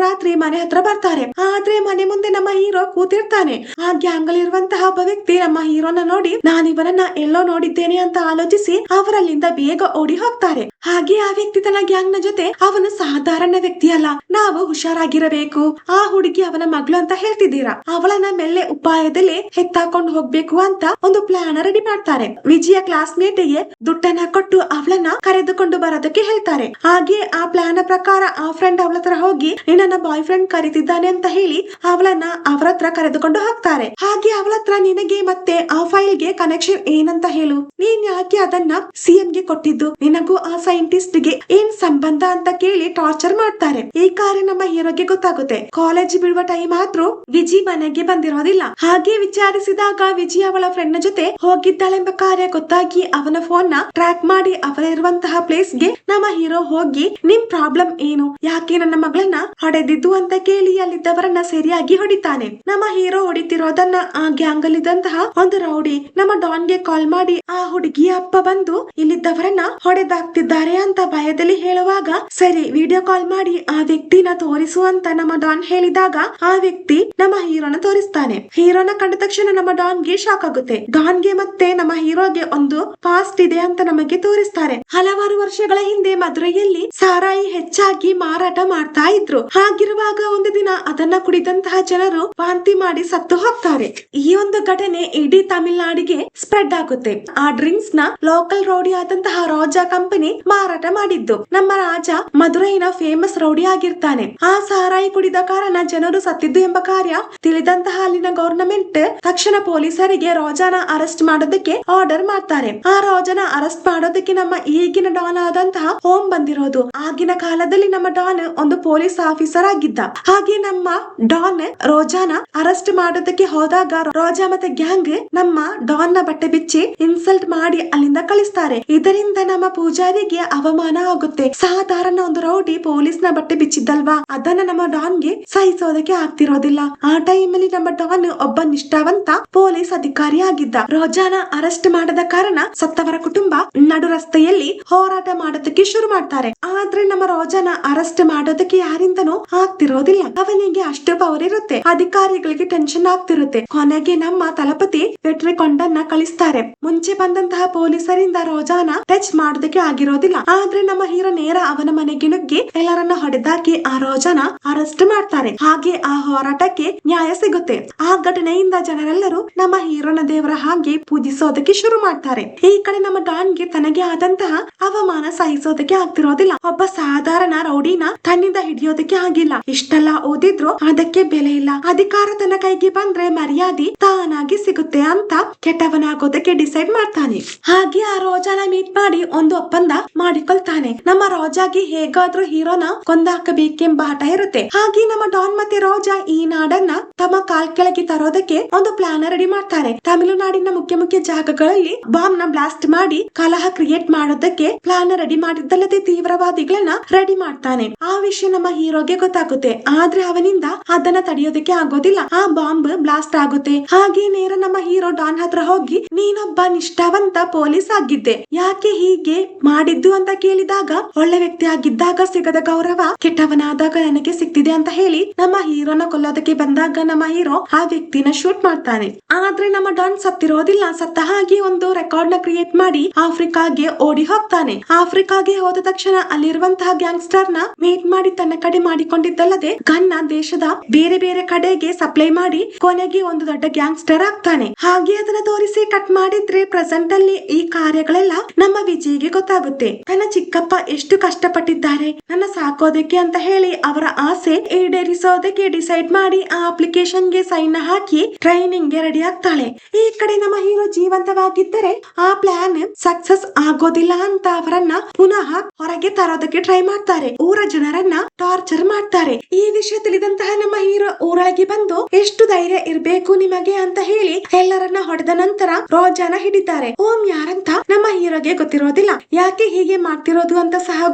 Speaker 1: ರಾತ್ರಿ ಮನೆ ಹತ್ರ ಬರ್ತಾರೆ. ಆದ್ರೆ ಮನೆ ಮುಂದೆ ನಮ್ಮ ಹೀರೋ ಕೂತಿರ್ತಾನೆ. ಆ ಗ್ಯಾಂಗ್ ಅಲ್ಲಿ ಇರುವಂತಹ ಒಬ್ಬ ವ್ಯಕ್ತಿ ನಮ್ಮ ಹೀರೋನ ನೋಡಿ ನಾನು ಇವರನ್ನ ಎಲ್ಲೋ ನೋಡಿದ್ದೇನೆ ಅಂತ ಆಲೋಚಿಸಿ ಅವರಲ್ಲಿಂದ ಬೇಗ ಓಡಿ ಹೋಗ್ತಾರೆ. ಹಾಗೆ ಆ ವ್ಯಕ್ತಿ ತನ್ನ ಗ್ಯಾಂಗ್ ನ ಜೊತೆ ಅವನು ಸಾಧಾರಣ ವ್ಯಕ್ತಿ ಅಲ್ಲ, ನಾವು ಹುಷಾರಾಗಿರಬೇಕು, ಆ ಹುಡುಗಿ ಅವನ ಮಗಳು ಅಂತ ಹೇಳ್ತಿದ್ದೀರಾ, ಅವಳನ್ನ ಮೆಲ್ಲೆ ಉಪಾಯದಲ್ಲಿ ಹೆತ್ತಾಕೊಂಡು ಹೋಗ್ಬೇಕು ಅಂತ ಒಂದು ಪ್ಲಾನ್ ರೆಡಿ ಮಾಡ್ತಾರೆ. ವಿಜಯ ಕ್ಲಾಸ್ಮೇಟ್ ಗೆ ದುಡ್ಡನ್ನ ಕೊಟ್ಟು ಅವಳನ್ನ ಕರೆದುಕೊಂಡು ಬರೋದಕ್ಕೆ ಹೇಳ್ತಾರೆ. ಹಾಗೆ ಆ ಪ್ಲಾನ್ ಪ್ರಕಾರ ಆ ಫ್ರೆಂಡ್ ಅವಳ ಹತ್ರ ಹೋಗಿ ನಿನ್ನ ಬಾಯ್ ಫ್ರೆಂಡ್ ಕರೀತಿದ್ದಾನೆ ಅಂತ ಹೇಳಿ ಅವಳನ್ನ ಅವರ ಹತ್ರ ಕರೆದುಕೊಂಡು ಹೋಗ್ತಾರೆ. ಹಾಗೆ ಅವಳ ಹತ್ರ ನಿನಗೆ ಮತ್ತೆ ಆ ಫೈಲ್ ಗೆ ಕನೆಕ್ಷನ್ ಏನಂತ ಹೇಳು, ನೀನ್ ಯಾಕೆ ಅದನ್ನ ಸಿಎಂ ಗೆ ಕೊಟ್ಟಿದ್ದು, ನಿನಗೂ ಆ ಸೈಂಟಿಸ್ಟ್ ಗೆ ಏನ್ ಸಂಬಂಧ ಅಂತ ಕೇಳಿ ಟಾರ್ಚರ್ ಮಾಡ್ತಾರೆ. ಈ ಕಾರ್ಯ ನಮ್ಮ ಹೀರೋಗೆ ಗೊತ್ತಾಗುತ್ತೆ. ಕಾಲೇಜ್ ಬಿಡುವ ಟೈಮ್ ಆದ್ರೂ ವಿಜಿ ಮನೆಗೆ ಬಂದಿರೋದಿಲ್ಲ. ಹಾಗೆ ವಿಚಾರಿಸಿದಾಗ ವಿಜಿ ಅವಳ ಫ್ರೆಂಡ್ ನ ಜೊತೆ ಹೋಗಿದ್ದಾಳೆಂಬ ಕಾರ್ಯ ಗೊತ್ತಾಗಿ ಅವನ ಫೋನ್ ನ ಟ್ರ್ಯಾಕ್ ಮಾಡಿ ಅವರಿರುವಂತಹ ಪ್ಲೇಸ್ ಗೆ ನಮ್ಮ ಹೀರೋ ಹೋಗಿ ನಿಮ್ ಪ್ರಾಬ್ಲಮ್ ಏನು, ಯಾಕೆ ನನ್ನ ಮಗಳನ್ನ ಹೊಡೆದಿದ್ದು ಅಂತ ಕೇಳಿ ಅಲ್ಲಿದ್ದವರನ್ನ ಸರಿಯಾಗಿ ಹೊಡಿತಾನೆ. ನಮ್ಮ ಹೀರೋ ಹೊಡಿತಿರೋದನ್ನ ಆ ಗ್ಯಾಂಗ್ ಅಲ್ಲಿದ್ದಂತಹ ಒಂದು ರೌಡಿ ನಮ್ಮ ಡಾನ್ ಗೆ ಕಾಲ್ ಮಾಡಿ ಆ ಹುಡುಗಿಯ ಅಪ್ಪ ಬಂದು ಇಲ್ಲಿದ್ದವರನ್ನ ಹೊಡೆದಾಕ್ತಿದ್ದಾರೆ ಅಂತ ಭಯದಲ್ಲಿ ಹೇಳುವಾಗ ಸರಿ ವಿಡಿಯೋ ಕಾಲ್ ಮಾಡಿ ಆ ವ್ಯಕ್ತಿನ ತೋರಿಸು ಅಂತ ನಮ್ಮ ಡಾನ್ ಹೇಳಿದಾಗ ಆ ವ್ಯಕ್ತಿ ನಮ್ಮ ಹೀರೋನ ತೋರಿಸ್ತಾನೆ. ಹೀರೋನ ಕಂಡ ತಕ್ಷಣ ನಮ್ಮ ಡಾನ್ ಗೆ ಶಾಕ್ ಆಗುತ್ತೆ. ಡಾನ್ ಗೆ ಮತ್ತೆ ನಮ್ಮ ಹೀರೋಗೆ ಒಂದು ಪಾಸ್ಟ್ ಇದೆ ಅಂತ ನಮಗೆ ತೋರಿಸ್ತಾರೆ. ಹಲವಾರು ವರ್ಷಗಳ ಹಿಂದೆ ಮದುರೆಯಲ್ಲಿ ಸಾರಾಯಿ ಹೆಚ್ಚಾಗಿ ಮಾರಾಟ ಮಾಡ್ತಾ ಇದ್ರು. ಹಾಗಿರುವಾಗ ಒಂದು ದಿನ ಅದನ್ನ ಕುಡಿದಂತಹ ಜನರು ವಾಂತಿ ಮಾಡಿ ಸತ್ತು ಹೋಗ್ತಾರೆ. ಈ ಒಂದು ಘಟನೆ ಇಡೀ ತಮಿಳುನಾಡಿಗೆ ಸ್ಪ್ರೆಡ್ ಆಗುತ್ತೆ. ಆ ಡ್ರಿಂಕ್ಸ್ ನ ಲೋಕಲ್ ರೌಡಿ ಆದಂತಹ ರಾಜಾ ಕಂಪನಿ ಮಾರಾಟ ಮಾಡಿದ್ದು. ನಮ್ಮ ರಾಜ ಮದುರೈನ ಫೇಮಸ್ ರೌಡಿ ಆಗಿರ್ತಾನೆ. ಆ ಸಾರಾಯಿ ಕುಡಿದ ಕಾರಣ ಜನರು ಸತ್ತಿದ್ದು ಎಂಬ ಕಾರ್ಯ ತಿಳಿದಂತಹ ಅಲ್ಲಿನ ಗವರ್ನಮೆಂಟ್ ತಕ್ಷಣ ಪೊಲೀಸರಿಗೆ ರೋಜಾನ ಅರೆಸ್ಟ್ ಮಾಡೋದಕ್ಕೆ ಆರ್ಡರ್ ಮಾಡ್ತಾರೆ. ಆ ರೋಜಾನ ಅರೆಸ್ಟ್ ಮಾಡೋದಕ್ಕೆ ನಮ್ಮ ಈಗಿನ ಡಾನ್ ಆದಂತಹ ಓಂ ಬಂದಿರೋದು. ಆಗಿನ ಕಾಲದಲ್ಲಿ ನಮ್ಮ ಡಾನ್ ಒಂದು ಪೊಲೀಸ್ ಆಫೀಸರ್ ಆಗಿದ್ದ. ಹಾಗೆ ನಮ್ಮ ಡಾನ್ ರೋಜಾನ ಅರೆಸ್ಟ್ ಮಾಡೋದಕ್ಕೆ ಹೋದಾಗ ರೋಜಾ ಮತ್ತೆ ಗ್ಯಾಂಗ್ ನಮ್ಮ ಡಾನ್ ನ ಬಟ್ಟೆ ಬಿಚ್ಚಿ ಇನ್ಸಲ್ಟ್ ಮಾಡಿ ಅಲ್ಲಿಂದ ಕಳಿಸ್ತಾರೆ. ಇದರಿಂದ ನಮ್ಮ ಪೂಜಾರಿಗೆ ಅವಮಾನ ಆಗುತ್ತೆ. ಸಾಧಾರಣ ಒಂದು ರೌಡಿ ಪೊಲೀಸ್ ನ ಬಟ್ಟೆ ಬಿಚ್ಚಿದ್ದಲ್ವಾ, ಅದನ್ನ ನಮ್ಮ ಡಾನ್ ಗೆ ಸಹಿಸೋದಕ್ಕೆ ಆಗ್ತಿರೋದಿಲ್ಲ. ಆ ಟೈಮ್ ಅಲ್ಲಿ ನಮ್ಮ ಡಾನ್ ಒಬ್ಬ ನಿಷ್ಠಾವಂತ ಪೊಲೀಸ್ ಅಧಿಕಾರಿ ಆಗಿದ್ದ. ರೋಜಾನ ಅರೆಸ್ಟ್ ಮಾಡದ ಕಾರಣ ಸತ್ತವರ ಕುಟುಂಬ ನಡು ರಸ್ತೆಯಲ್ಲಿ ಹೋರಾಟ ಮಾಡೋದಕ್ಕೆ ಶುರು ಮಾಡ್ತಾರೆ. ಆದ್ರೆ ನಮ್ಮ ರೋಜಾನ ಅರೆಸ್ಟ್ ಮಾಡೋದಕ್ಕೆ ಯಾರಿಂದನೂ ಆಗ್ತಿರೋದಿಲ್ಲ. ಅವನಿಗೆ ಅಷ್ಟು ಪವರ್ ಇರುತ್ತೆ. ಅಧಿಕಾರಿಗಳಿಗೆ ಟೆನ್ಷನ್ ಆಗ್ತಿರುತ್ತೆ. ಕೊನೆಗೆ ನಮ್ಮ ತಲಪತಿ ವೆಟ್ರಿ ಕೊಂಡನ್ನ ಕಳಿಸ್ತಾರೆ. ಮುಂಚೆ ಬಂದಂತಹ ಪೊಲೀಸರಿಂದ ರೋಜಾನ ಟಚ್ ಮಾಡೋದಕ್ಕೆ ಆಗಿರೋದಿಲ್ಲ. ಆದ್ರೆ ನಮ್ಮ ಹೀರೋ ನೇರ ಅವನ ಮನೆಗೆ ನುಗ್ಗಿ ಎಲ್ಲರನ್ನ ಹೊಡೆದಾಕಿ ಆ ರೋಜಾನ ಅರೆಸ್ಟ್ ಮಾಡ್ತಾರೆ. ಹಾಗೆ ಆ ಹೋರಾಟಕ್ಕೆ ನ್ಯಾಯ ಸಿಗುತ್ತೆ. ಆ ಘಟನೆಯಿಂದ ಜನರೆಲ್ಲರೂ ನಮ್ಮ ಹೀರೋನ ದೇವರ ಹಾಗೆ ಪೂಜಿಸೋದಕ್ಕೆ ಶುರು ಮಾಡ್ತಾರೆ. ಈ ಕಡೆ ನಮ್ಮ ಡಾನ್ಗೆ ತನಗೆ ಆದಂತಹ ಅವಮಾನ ಸಹಿಸೋದಕ್ಕೆ ಆಗ್ತಿರೋದಿಲ್ಲ. ಒಬ್ಬ ಸಾಧಾರಣ ರೌಡಿನ ತನ್ನಿಂದ ಹಿಡಿಯೋದಕ್ಕೆ ಆಗಿಲ್ಲ. ಇಷ್ಟೆಲ್ಲ ಓದಿದ್ರು ಅದಕ್ಕೆ ಬೆಲೆ ಇಲ್ಲ. ಅಧಿಕಾರ ತನ್ನ ಕೈಗೆ ಬಂದ್ರೆ ಮರ್ಯಾದೆ ತಾನಾಗಿ ಸಿಗುತ್ತೆ ಅಂತ ಕೆಟ್ಟವನಾಗೋದಕ್ಕೆ ಡಿಸೈಡ್ ಮಾಡ್ತಾನೆ. ಹಾಗೆ ಆ ರೋಜಾನ ಮೀಟ್ ಮಾಡಿ ಒಂದು ಒಪ್ಪಂದ ಮಾಡಿಕೊಳ್ತಾನೆ. ನಮ್ಮ ರೋಜಾಗೆ ಹೇಗಾದ್ರೂ ಹೀರೋನ ಕೊಂದಾಕಬೇಕೆಂಬ ಹಠ ಇರುತ್ತೆ. ಹಾಗೆ ನಮ್ಮ ಡಾನ್ ಮತ್ತೆ ರೋಜಾ ಈ ನಾಡನ್ನ ತಮ್ಮ ಕಾಲ್ ಕೆಳಗೆ ತರೋದಕ್ಕೆ ಒಂದು ಪ್ಲಾನ್ ರೆಡಿ ಮಾಡ್ತಾರೆ. ತಮಿಳುನಾಡಿನ ಮುಖ್ಯ ಜಾಗಗಳಲ್ಲಿ ಬಾಂಬ್ ನ ಬ್ಲಾಸ್ಟ್ ಮಾಡಿ ಕಲಹ ಕ್ರಿಯೇಟ್ ಮಾಡೋದಕ್ಕೆ ಪ್ಲಾನ್ ರೆಡಿ ಮಾಡಿದ್ದಲ್ಲದೆ ತೀವ್ರವಾದಿಗಳನ್ನ ರೆಡಿ ಮಾಡ್ತಾನೆ. ಆ ವಿಷಯ ನಮ್ಮ ಹೀರೋಗೆ ಗೊತ್ತಾಗುತ್ತೆ. ಆದ್ರೆ ಅವನಿಂದ ಅದನ್ನ ತಡೆಯೋದಕ್ಕೆ ಆಗೋದಿಲ್ಲ. ಆ ಬಾಂಬ್ ಬ್ಲಾಸ್ಟ್ ಆಗುತ್ತೆ. ಹಾಗೆ ನೇರ ನಮ್ಮ ಹೀರೋ ಡಾನ್ ಹತ್ರ ಹೋಗಿ ನೀನೊಬ್ಬ ನಿಷ್ಠಾವಂತ ಪೊಲೀಸ್ ಆಗಿದ್ದೆ, ಯಾಕೆ ಹೀಗೆ ಮಾಡಿದ್ದು ಅಂತ ಕೇಳಿದಾಗ ಒಳ್ಳೆ ವ್ಯಕ್ತಿ ಆಗಿದ್ದಾಗ ಸಿಗದ ಗೌರವ ಕೆಟ್ಟವನಾದಾಗ ನನಗೆ ಸಿಕ್ತಿದೆ ಅಂತ ಹೇಳಿ ನಮ್ಮ ಹೀರೋನ ಕೊಲ್ಲೋದಕ್ಕೆ ಬಂದಾಗ ನಮ್ಮ ಹೀರೋ ಆ ವ್ಯಕ್ತಿನ ಶೂಟ್ ಮಾಡ್ತಾನೆ. ಆದ್ರೆ ನಮ್ಮ ಡಾನ್ ಸತ್ತಿರೋದಿಲ್ಲ. ಸತ್ತ ಹಾಗೆ ಒಂದು ರೆಕಾರ್ಡ್ ನ ಕ್ರಿಯೇಟ್ ಮಾಡಿ ಆಫ್ರಿಕಾಗೆ ಓಡಿ ಹೋಗ್ತಾನೆ. ಆಫ್ರಿಕಾಗೆ ಹೋದ ತಕ್ಷಣ ಅಲ್ಲಿರುವಂತಹ ಗ್ಯಾಂಗ್ಸ್ಟರ್ ನ ಮೀಟ್ ಮಾಡಿ ತನ್ನ ಕಡೆ ಮಾಡಿಕೊಂಡಿದ್ದಲ್ಲದೆ ಗನ್ನ ದೇಶದ ಬೇರೆ ಬೇರೆ ಕಡೆಗೆ ಸಪ್ಲೈ ಮಾಡಿ ಕೊನೆಗೆ ಒಂದು ದೊಡ್ಡ ಗ್ಯಾಂಗ್ಸ್ಟರ್ ಆಗ್ತಾನೆ. ಹಾಗೆ ಅದನ್ನ ತೋರಿಸಿ ಕಟ್ ಮಾಡಿದ್ರೆ ಪ್ರೆಸೆಂಟ್ ಅಲ್ಲಿ ಈ ಕಾರ್ಯಗಳೆಲ್ಲ ನಮ್ಮ ವಿಜಯ್ಗೆ ಗೊತ್ತಾಗುತ್ತೆ. ನನ್ನ ಚಿಕ್ಕಪ್ಪ ಎಷ್ಟು ಕಷ್ಟಪಟ್ಟಿದ್ದಾರೆ ನನ್ನ ಸಾಕೋದಕ್ಕೆ ಅಂತ ಹೇಳಿ ಅವರ ಆಸೆ ಈಡೇರಿಸೋದಕ್ಕೆ ಡಿಸೈಡ್ ಮಾಡಿ ಆ ಅಪ್ಲಿಕೇಶನ್ ಗೆ ಸೈನ್ ಹಾಕಿ ಟ್ರೈನಿಂಗ್ ಗೆ ರೆಡಿ ಆಗ್ತಾಳೆ. ಈ ಕಡೆ ನಮ್ಮ ಹೀರೋ ಜೀವಂತವಾಗಿ ಹಾಗಿದ್ದರೆ ಆ ಪ್ಲಾನ್ ಸಕ್ಸಸ್ ಆಗೋದಿಲ್ಲ ಅಂತ ಅವರನ್ನ ಪುನಃ ಹೊರಗೆ ತರೋದಕ್ಕೆ ಟ್ರೈ ಮಾಡ್ತಾರೆ. ಊರ ಜನರನ್ನ ಟಾರ್ಚರ್ ಮಾಡ್ತಾರೆ. ಈ ವಿಷಯ ತಿಳಿದಂತಹ ನಮ್ಮ ಹೀರೋ ಊರೊಳಗೆ ಬಂದು ಎಷ್ಟು ಧೈರ್ಯ ಇರ್ಬೇಕು ನಿಮಗೆ ಅಂತ ಹೇಳಿ ಎಲ್ಲರನ್ನ ಹೊಡೆದ ನಂತರ ರೋಜಾನ ಹಿಡಿತಾರೆ. ಓಂ ಯಾರಂತ ನಮ್ಮ ಹೀರೋಗೆ ಗೊತ್ತಿರೋದಿಲ್ಲ, ಯಾಕೆ ಹೀಗೆ ಮಾಡ್ತಿರೋದು ಅಂತ ಸಹ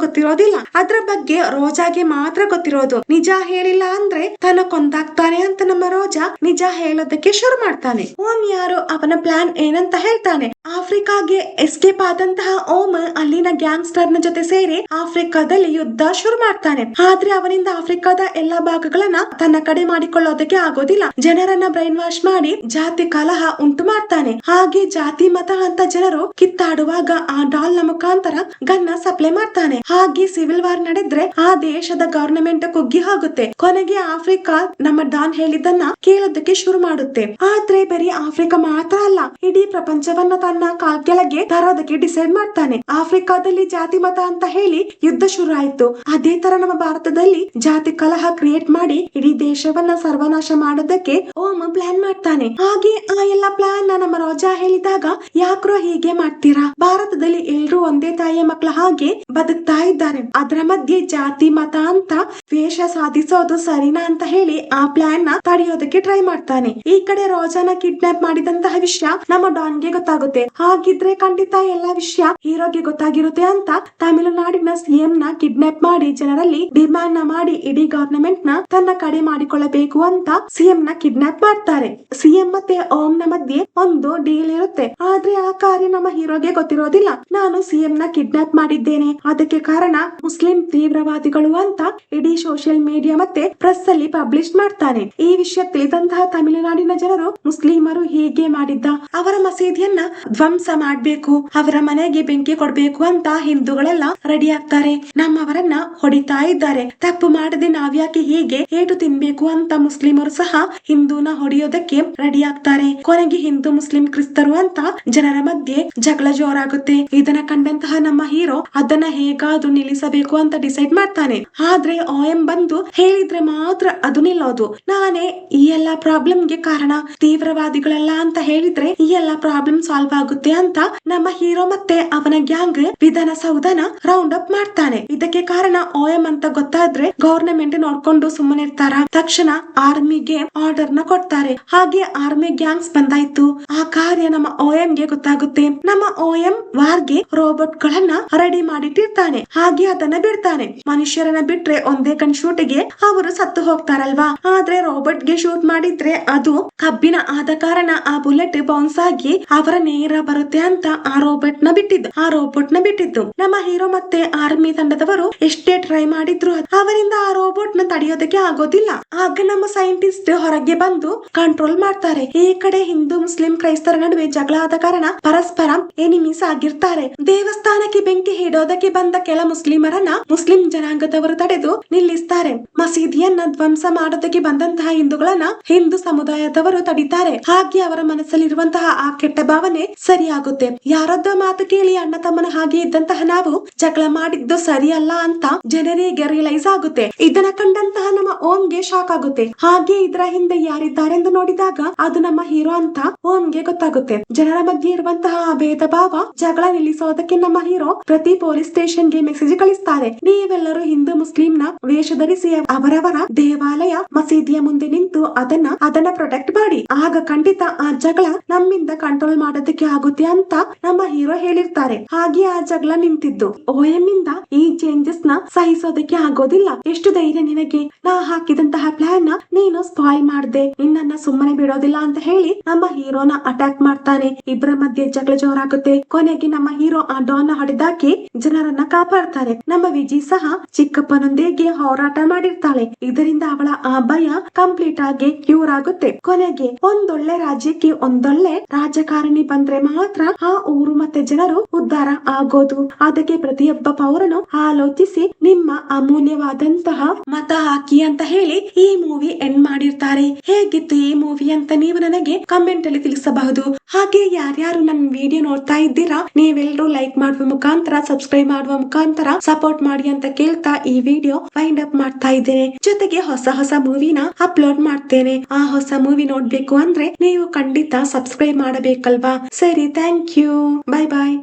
Speaker 1: ಗೊತ್ತಿರೋದಿಲ್ಲ. ಅದ್ರ ಬಗ್ಗೆ ರೋಜಾಗೆ ಮಾತ್ರ ಗೊತ್ತಿರೋದು. ನಿಜ ಹೇಳಿಲ್ಲ ಅಂದ್ರೆ ತನ್ನ ಕೊಂದಾಗ್ತಾನೆ ಅಂತ ನಮ್ಮ ರೋಜಾ ನಿಜ ಹೇಳೋದಕ್ಕೆ ಶುರು ಮಾಡ್ತಾನೆ. ಓಂ ಯಾರು, ಅವನ ಪ್ಲಾನ್ ಏನಂತ ಹೇಳ್ತಾನೆ. ಆಫ್ರಿಕಾಗೆ ಎಸ್ಕೇಪ್ ಆದಂತಹ ಓಂ ಅಲ್ಲಿನ ಗ್ಯಾಂಗ್ಸ್ಟರ್ ನ ಜೊತೆ ಸೇರಿ ಆಫ್ರಿಕಾದಲ್ಲಿ ಯುದ್ಧ ಶುರು ಮಾಡ್ತಾನೆ. ಆದ್ರೆ ಅವನಿಂದ ಆಫ್ರಿಕಾದ ಎಲ್ಲಾ ಭಾಗಗಳನ್ನ ತನ್ನ ಕಡೆ ಮಾಡಿಕೊಳ್ಳೋದಕ್ಕೆ ಆಗೋದಿಲ್ಲ. ಜನರನ್ನ ಬ್ರೈನ್ ವಾಶ್ ಮಾಡಿ ಜಾತಿ ಕಲಹ ಉಂಟು ಮಾಡ್ತಾನೆ. ಹಾಗೆ ಜಾತಿ ಮತ ಅಂತ ಜನರು ಕಿತ್ತಾಡುವಾಗ ಆ ಡಾಲ್ ನ ಮುಖಾಂತರ ಗನ್ನ ಸಪ್ಲೈ ಮಾಡ್ತಾನೆ. ಹಾಗೆ ಸಿವಿಲ್ ವಾರ್ ನಡೆದ್ರೆ ಆ ದೇಶದ ಗವರ್ನಮೆಂಟ್ ಕುಗ್ಗಿ ಹೋಗುತ್ತೆ. ಕೊನೆಗೆ ಆಫ್ರಿಕಾ ನಮ್ಮ ಡಾನ್ ಹೇಳಿದ್ದನ್ನ ಕೇಳೋದಕ್ಕೆ ಶುರು ಮಾಡುತ್ತೆ. ಆದ್ರೆ ಬರೀ ಆಫ್ರಿಕಾ ಮಾತ್ರ ಅಲ್ಲ, ಇಡೀ ಪ್ರಪಂಚವನ್ನ ತನ್ನ ಕಾಲ್ ಕೆಳಗೆ ತರೋದಕ್ಕೆ ಡಿಸೈಡ್ ಮಾಡ್ತಾನೆ. ಆಫ್ರಿಕಾದಲ್ಲಿ ಜಾತಿ ಮತ ಅಂತ ಹೇಳಿ ಯುದ್ಧ ಶುರು ಆಯ್ತು. ಅದೇ ತರ ನಮ್ಮ ಭಾರತದಲ್ಲಿ ಜಾತಿ ಕಲಹ ಕ್ರಿಯೇಟ್ ಮಾಡಿ ಇಡೀ ದೇಶವನ್ನ ಸರ್ವನಾಶ ಮಾಡೋದಕ್ಕೆ ಓಂ ಪ್ಲಾನ್ ಮಾಡ್ತಾನೆ. ಹಾಗೆ ಆ ಎಲ್ಲಾ ಪ್ಲಾನ್ ನಮ್ಮ ರೋಜಾ ಹೇಳಿದಾಗ ಯಾಕ್ರೋ ಹೀಗೆ ಮಾಡ್ತೀರಾ, ಭಾರತದಲ್ಲಿ ಎಲ್ರೂ ಒಂದೇ ತಾಯಿಯ ಮಕ್ಕಳ ಹಾಗೆ ಬದುಕ್ತಾ ಇದ್ದಾರೆ, ಅದರ ಮಧ್ಯೆ ಜಾತಿ ಮತ ಅಂತ ದ್ವೇಷ ಸಾಧಿಸೋದು ಸರಿನಾ ಅಂತ ಹೇಳಿ ಆ ಪ್ಲಾನ್ ನ ತಡೆಯೋದಕ್ಕೆ ಟ್ರೈ ಮಾಡ್ತಾನೆ. ಈ ಕಡೆ ರೋಜಾನ ಕಿಡ್ನಾಪ್ ಮಾಡಿದಂತಹ ವಿಷಯ ನಮ್ಮ ಡಾನ್ಗೆ ಗೊತ್ತಾಗುತ್ತೆ. ಹಾಗಿದ್ರೆ ಖಂಡಿತ ಎಲ್ಲಾ ವಿಷಯ ಹೀರೋಗೆ ಗೊತ್ತಾಗಿರುತ್ತೆ ಅಂತ ತಮಿಳುನಾಡಿನ ಸಿಎಂ ನ ಕಿಡ್ನಾಪ್ ಮಾಡಿ ಜನರಲ್ಲಿ ಡಿಮ್ಯಾಂಡ್ ನ ಮಾಡಿ ಇಡೀ ಗವರ್ನಮೆಂಟ್ ನ ತನ್ನ ಕಡೆ ಮಾಡಿಕೊಳ್ಳಬೇಕು ಅಂತ ಸಿಎಂ ನ ಕಿಡ್ನಾಪ್ ಮಾಡ್ತಾರೆ. ಸಿಎಂ ಮತ್ತೆ ಓಂ ನ ಮಧ್ಯೆ ಒಂದು ಡೀಲ್ ಇರುತ್ತೆ. ಆದ್ರೆ ಆ ಕಾರ್ಯ ನಮ್ಮ ಹೀರೋಗೆ ಗೊತ್ತಿರೋದಿಲ್ಲ. ನಾನು ಸಿಎಂ ನ ಕಿಡ್ನಾಪ್ ಮಾಡಿದ್ದೇನೆ, ಅದಕ್ಕೆ ಕಾರಣ ಮುಸ್ಲಿಂ ತೀವ್ರವಾದಿಗಳು ಅಂತ ಇಡೀ ಸೋಷಿಯಲ್ ಮೀಡಿಯಾ ಮತ್ತೆ ಪ್ರೆಸ್ ಅಲ್ಲಿ ಪಬ್ಲಿಷ್ ಮಾಡ್ತಾನೆ. ಈ ವಿಷಯ ತಿಳಿದಂತಹ ತಮಿಳುನಾಡಿನ ಜನರು ಮುಸ್ಲಿಮರು ಹೀಗೆ ಮಾಡಿದ್ದ, ಅವರ ಮಸೀದಿಯನ್ನ ಧ್ವಂಸ ಮಾಡ್ಬೇಕು, ಅವರ ಮನೆಗೆ ಬೆಂಕಿ ಕೊಡ್ಬೇಕು ಅಂತ ಹಿಂದೂಗಳೆಲ್ಲ ರೆಡಿ ಆಗ್ತಾರೆ. ನಮ್ಮವರನ್ನ ಹೊಡಿತಾ ಇದ್ದಾರೆ, ತಪ್ಪು ಮಾಡದೆ ನಾವ್ಯಾಕೆ ಹೀಗೆ ಏಟು ತಿನ್ಬೇಕು ಅಂತ ಮುಸ್ಲಿಮರು ಸಹ ಹಿಂದೂನ ಹೊಡೆಯೋದಕ್ಕೆ ರೆಡಿ ಆಗ್ತಾರೆ. ಕೊನೆಗೆ ಹಿಂದೂ ಮುಸ್ಲಿಂ ಕ್ರಿಸ್ತರು ಅಂತ ಜನರ ಮಧ್ಯೆ ಜಗಳ ಜೋರಾಗುತ್ತೆ. ಇದನ್ನ ಕಂಡಂತಹ ನಮ್ಮ ಹೀರೋ ಅದನ್ನ ಹೇಗಾದ್ರೂ ನಿಲ್ಲಿಸಬೇಕು ಅಂತ ಡಿಸೈಡ್ ಮಾಡ್ತಾನೆ. ಆದ್ರೆ ಓಎಂ ಬಂದು ಹೇಳಿದ್ರೆ ಮಾತ್ರ ಅದು ನಿಲ್ಲೋದು. ನಾನೇ ಈ ಎಲ್ಲಾ ಪ್ರಾಬ್ಲಮ್ಗೆ ಕಾರಣ, ತೀವ್ರವಾದಿಗಳಲ್ಲ ಅಂತ ಹೇಳಿದ್ರೆ ಈ ಎಲ್ಲಾ ಪ್ರಾಬ್ಲಮ್ ಸಾಲ್ವ್ ಆಗುತ್ತೆ ಅಂತ ನಮ್ಮ ಹೀರೋ ಮತ್ತೆ ಅವನ ಗ್ಯಾಂಗ್ ವಿಧಾನಸೌಧನ ರೌಂಡ್ ಅಪ್ ಮಾಡ್ತಾನೆ. ಇದಕ್ಕೆ ಕಾರಣ ಓಎಂ ಅಂತ ಗೊತ್ತಾದ್ರೆ ಗವರ್ನಮೆಂಟ್ ನೋಡ್ಕೊಂಡು ಸುಮ್ಮನೆ ಇರ್ತಾರ. ತಕ್ಷಣ ಆರ್ಮಿಗೆ ಆರ್ಡರ್ ನ ಕೊಡ್ತಾರೆ. ಹಾಗೆ ಆರ್ಮಿ ಗ್ಯಾಂಗ್ಸ್ ಬಂದಾಯ್ತು. ಆ ಕಾರ್ಯ ನಮ್ಮ ಓಎಂ ಗೆ ಗೊತ್ತಾಗುತ್ತೆ. ನಮ್ಮ ಓಎಂ ವಾರ್ಗೆ ರೋಬೋಟ್ ಗಳನ್ನ ರೆಡಿ ಮಾಡಿಟ್ಟಿರ್ತಾನೆ. ಹಾಗೆ ಅದನ್ನ ಬಿಡ್ತಾನೆ. ಮನುಷ್ಯರನ್ನ ಬಿಟ್ರೆ ಒಂದೇ ಕಣ್ ಶೂಟಿಗೆ ಅವರು ಸತ್ತು ಹೋಗ್ತಾರಲ್ವಾ. ಆದ್ರೆ ರೋಬೋಟ್ ಗೆ ಶೂಟ್ ಮಾಡಿದ್ರೆ ಅದು ಕಬ್ಬಿನ ಆದ ಕಾರಣ ಆ ಬುಲೆಟ್ ಬೌನ್ಸ್ ಆಗಿ ಅವರ ನೇರ ಬರುತ್ತೆ ಅಂತ ಆ ರೋಬೋಟ್ ನ ಬಿಟ್ಟಿದ್ದು. ನಮ್ಮ ಹೀರೋ ಮತ್ತೆ ಆರ್ಮಿ ತಂಡದವರು ಎಷ್ಟೇ ಟ್ರೈ ಮಾಡಿದ್ರು ಅವರಿಂದ ಆ ರೋಬೋಟ್ ನ ತಡೆಯೋದಕ್ಕೆ ಆಗೋದಿಲ್ಲ. ಆಗ ನಮ್ಮ ಸೈಂಟಿಸ್ಟ್ ಹೊರಗೆ ಬಂದು ಕಂಟ್ರೋಲ್ ಮಾಡ್ತಾರೆ. ಈ ಕಡೆ ಹಿಂದೂ ಮುಸ್ಲಿಂ ಕ್ರೈಸ್ತರ ನಡುವೆ ಜಗಳ ಆದ ಕಾರಣ ಪರಸ್ಪರ ಎನಿಮೀಸ್ ಆಗಿರ್ತಾರೆ. ದೇವಸ್ಥಾನಕ್ಕೆ ಬೆಂಕಿ ಹಿಡೋದಕ್ಕೆ ಬಂದ ಕೆಲ ಮುಸ್ಲಿಮರನ್ನ ಮುಸ್ಲಿಂ ಜನಾಂಗದವರು ತಡೆದು ನಿಲ್ಲಿಸ್ತಾರೆ. ಮಸೀದಿಯನ್ನ ಧ್ವಂಸ ಮಾಡೋದಕ್ಕೆ ಬಂದಂತಹ ಹಿಂದೂಗಳನ್ನ ಹಿಂದೂ ಸಮುದಾಯದವರು ತಡಿತಾರೆ. ಹಾಗೆ ಅವರ ಮನಸ್ಸಲ್ಲಿರುವಂತಹ ಆ ಕೆಟ್ಟ ಭಾವನೆ ಸರಿಯಾಗುತ್ತೆ. ಯಾರದ್ದೋ ಮಾತು ಕೇಳಿ ಅಣ್ಣ ತಮ್ಮನ ಹಾಗೆ ಇದ್ದಂತಹ ನಾವು ಜಗಳ ಮಾಡಿದ್ದು ಸರಿಯಲ್ಲ ಅಂತ ಜನರಿಗೆ ರಿಯಲೈಸ್ ಆಗುತ್ತೆ. ಇದನ್ನ ಕಂಡಂತಹ ನಮ್ಮ ಓಂಗೆ ಶಾಕ್ ಆಗುತ್ತೆ. ಹಾಗೆ ಇದರ ಹಿಂದೆ ಯಾರಿದ್ದಾರೆಂದು ನೋಡಿದಾಗ ಅದು ನಮ್ಮ ಹೀರೋ ಅಂತ ಓಂಗೆ ಗೊತ್ತಾಗುತ್ತೆ. ಜನರ ಮಧ್ಯೆ ಇರುವಂತಹ ಭೇದ ಭಾವ ಜಗಳ ನಿಲ್ಲಿಸೋದಕ್ಕೆ ನಮ್ಮ ಹೀರೋ ಪ್ರತಿ ಪೊಲೀಸ್ ಸ್ಟೇಷನ್ ಗೆ ಮೆಸೇಜ್ ಕಳಿಸ್ತಾರೆ. ನೀವೆಲ್ಲರೂ ಹಿಂದೂ ಮುಸ್ಲಿಂ ನ ವೇಷ ಧರಿಸಿ ಅವರವರ ದೇವಾಲಯ ಮಸೀದಿಯ ಮುಂದೆ ನಿಂತು ಅದನ್ನ ಪ್ರೊಟೆಕ್ಟ್ ಮಾಡಿ, ಆಗ ಖಂಡಿತ ಆ ಜಗಳ ನಮ್ಮಿಂದ ಕಂಟ್ರೋಲ್ ಮಾಡೋದಕ್ಕೆ ಆಗುತ್ತೆ ಅಂತ ನಮ್ಮ ಹೀರೋ ಹೇಳಿರ್ತಾರೆ. ಹಾಗೆ ಆ ಜಗಳ ನಿಂತಿದ್ದು. ಓಎಂ ಇಂದ ಈ ಚೇಂಜಸ್ ನ ಸಹಿಸೋದಕ್ಕೆ ಆಗೋದಿಲ್ಲ. ಎಷ್ಟು ಧೈರ್ಯ ನಿನಗೆ, ನಾ ಹಾಕಿದಂತಹ ಪ್ಲಾನ್ ನ ನೀನು ಸ್ಪಾಯ್ಲ್ ಮಾಡ್ದೆ, ನಿನ್ನನ್ನ ಸುಮ್ಮನೆ ಬಿಡೋದಿಲ್ಲ ಅಂತ ಹೇಳಿ ನಮ್ಮ ಹೀರೋನ ಅಟ್ಯಾಕ್ ಮಾಡ್ತಾನೆ. ಇಬ್ಬರ ಮಧ್ಯೆ ಜಗಳ ಜೋರಾಗುತ್ತೆ. ಕೊನೆಗೆ ನಮ್ಮ ಹೀರೋ ಆ ಡಾನ್ ಹೊಡೆದಾಕಿ ಜನರನ್ನ ಕಾಪಾಡ್ತಾರೆ. ನಮ್ಮ ವಿಜಿ ಸಹ ಚಿಕ್ಕಪ್ಪನೊಂದಿಗೆ ಹೋರಾಟ ಮಾಡಿರ್ತಾಳೆ. ಇದರಿಂದ ಅವಳ ಆ ಭಯ ಕಂಪ್ಲೀಟ್ ಆಗಿ ಕ್ಯೂರ್ ಆಗುತ್ತೆ. ಕೊನೆಗೆ ಒಂದೊಳ್ಳೆ ರಾಜ್ಯಕ್ಕೆ ಒಂದೊಳ್ಳೆ ರಾಜಕಾರಣಿ ಬಂದ್ರೆ ಮಾತ್ರ ಆ ಊರು ಮತ್ತೆ ಜನರು ಉದ್ಧಾರ ಆಗೋದು. ಅದಕ್ಕೆ ಪ್ರತಿಯೊಬ್ಬ ಪೌರನು ಆಲೋಚಿಸಿ ನಿಮ್ಮ ಅಮೂಲ್ಯವಾದಂತಹ ಮತ ಹಾಕಿ ಅಂತ ಹೇಳಿ ಈ ಮೂವಿ ಎಂಡ್ ಮಾಡಿರ್ತಾರೆ. ಮಾಡಿದ್ದಾರೆ. ಹೇಗಿತ್ತು ಈ ಮೂವಿ ಅಂತ ನೀವು ನನಗೆ ಕಮೆಂಟ್ ಅಲ್ಲಿ ತಿಳಿಸಬಹುದು. ಹಾಗೆ ಯಾರ್ಯಾರು ನನ್ನ ವಿಡಿಯೋ ನೋಡ್ತಾ ಇದ್ದೀರಾ, ನೀವೆಲ್ಲರೂ ಲೈಕ್ ಮಾಡುವ ಮುಖಾಂತರ, ಸಬ್ಸ್ಕ್ರೈಬ್ ಮಾಡುವ ಮುಖಾಂತರ ಸಪೋರ್ಟ್ ಮಾಡಿ ಅಂತ ಕೇಳ್ತಾ ಈ ವಿಡಿಯೋ ವೈಂಡ್ ಅಪ್ ಮಾಡ್ತಾ ಇದ್ದೇನೆ. ಜೊತೆಗೆ ಹೊಸ ಮೂವಿನ ಅಪ್ಲೋಡ್ ಮಾಡ್ತೇನೆ. ಆ ಹೊಸ ಮೂವಿ ನೋಡ್ಬೇಕು ಅಂದ್ರೆ ನೀವು ಖಂಡಿತ ಸಬ್ಸ್ಕ್ರೈಬ್ ಮಾಡಬೇಕಲ್ವಾ. ಸರಿ, ಥ್ಯಾಂಕ್ ಯು, ಬಾಯ್ ಬಾಯ್.